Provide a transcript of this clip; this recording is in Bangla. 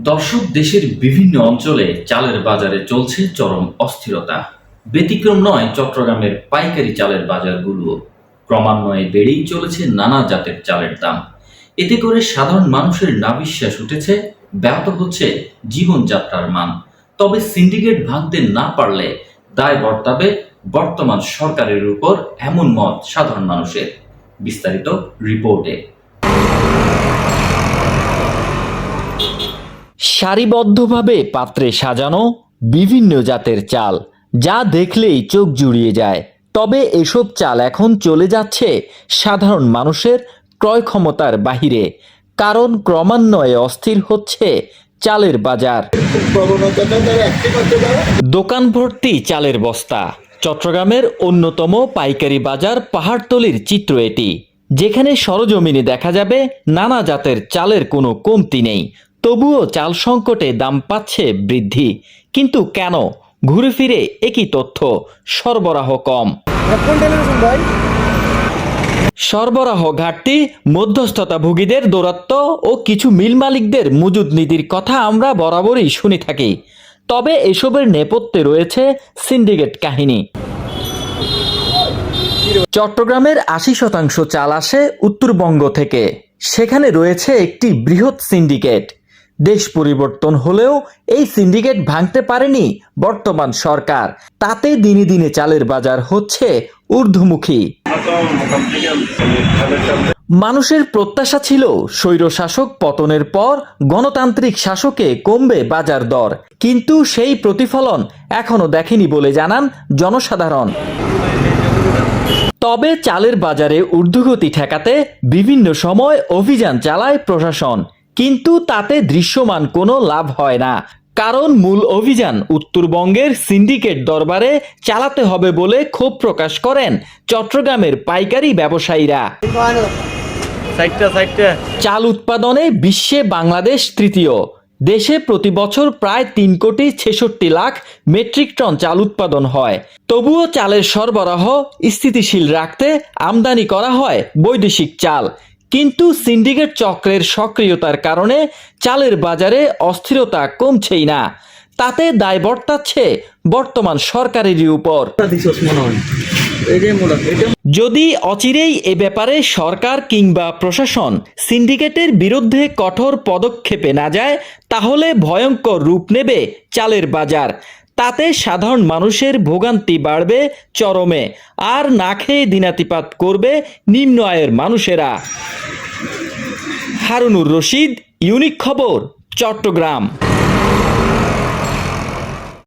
দর্শক, দেশের বিভিন্ন অঞ্চলে চালের বাজারে চলছে চরম অস্থিরতা। ব্যতিক্রম নয় চট্টগ্রামের পাইকারি চালের বাজারগুলো। ক্রমান্বয়ে বেড়েই চলেছে নানা জাতের চালের দাম। এতে করে সাধারণ মানুষের নাভিশ্বাস উঠেছে, ব্যাহত হচ্ছে জীবনযাত্রার মান। তবে সিন্ডিকেট ভাঙতে না পারলে দায় বর্তাবে বর্তমান সরকারের উপর, এমন মত সাধারণ মানুষের। বিস্তারিত রিপোর্টে। সারিবদ্ধভাবে পাত্রে সাজানো বিভিন্ন জাতের চাল, যা দেখলেই চোখ জুড়িয়ে যায়। তবে এসব চাল এখন চলে যাচ্ছে সাধারণ মানুষের ক্রয় ক্ষমতার বাহিরে, কারণ ক্রমান্বয়ে অস্থির হচ্ছে চালের বাজার। দোকান ভর্তি চালের বস্তা। চট্টগ্রামের অন্যতম পাইকারি বাজার পাহাড়তলির চিত্র এটি, যেখানে সরজমিনে দেখা যাবে নানা জাতের চালের কোনো কমতি নেই। তবুও চাল সংকটে দাম পাচ্ছে বৃদ্ধি। কিন্তু কেন? ঘুরে ফিরে একই তথ্য, সরবরাহ কম। সরবরাহ ঘাটতি, মধ্যস্থতাভোগীদের দৌরাত্ম্য ও কিছু মিল মালিকদের মজুদ নীতির কথা আমরা বরাবরই শুনে থাকি। তবে এসবের নেপথ্যে রয়েছে সিন্ডিকেট কাহিনী। চট্টগ্রামের ৮০% চাল আসে উত্তরবঙ্গ থেকে। সেখানে রয়েছে একটি বৃহৎ সিন্ডিকেট। দেশ পরিবর্তন হলেও এই সিন্ডিকেট ভাঙতে পারেনি বর্তমান সরকার। তাতে দিনে দিনে চালের বাজার হচ্ছে ঊর্ধ্বমুখী। মানুষের প্রত্যাশা ছিল স্বৈরশাসক পতনের পর গণতান্ত্রিক শাসকে কমবে বাজার দর, কিন্তু সেই প্রতিফলন এখনো দেখেনি বলে জানান জনসাধারণ। তবে চালের বাজারে ঊর্ধ্বগতি ঠেকাতে বিভিন্ন সময় অভিযান চালায় প্রশাসন, কিন্তু তাতে দৃশ্যমান কোনো লাভ হয় না। কারণ মূল অভিযান উত্তরবঙ্গের সিন্ডিকেট দরবারে চালাতে হবে বলে ক্ষোভ প্রকাশ করেন চট্টগ্রামের পাইকারি ব্যবসায়ীরা। চাল উৎপাদনে বিশ্বে বাংলাদেশ তৃতীয়। দেশে প্রতি বছর প্রায় ৩,৬৬,০০,০০০ মেট্রিক টন চাল উৎপাদন হয়। তবুও চালের সরবরাহ স্থিতিশীল রাখতে আমদানি করা হয় বৈদেশিক চাল। কিন্তু সিন্ডিকেট চক্রের সক্রিয়তার কারণে চালের বাজারে অস্থিরতা কমছেই না। তাতে দায় বর্তাচ্ছে বর্তমান সরকারেরই উপর। যদি অচিরেই এ ব্যাপারে সরকার কিংবা প্রশাসন সিন্ডিকেটের বিরুদ্ধে কঠোর পদক্ষেপে না যায়, তাহলে ভয়ঙ্কর রূপ নেবে চালের বাজার। তাতে সাধারণ মানুষের ভোগান্তি বাড়বে চরমে, আর না খেয়ে দিনাতিপাত করবে নিম্ন আয়ের মানুষেরা। হারুনুর রশিদ, ইউনিক খবর, চট্টগ্রাম।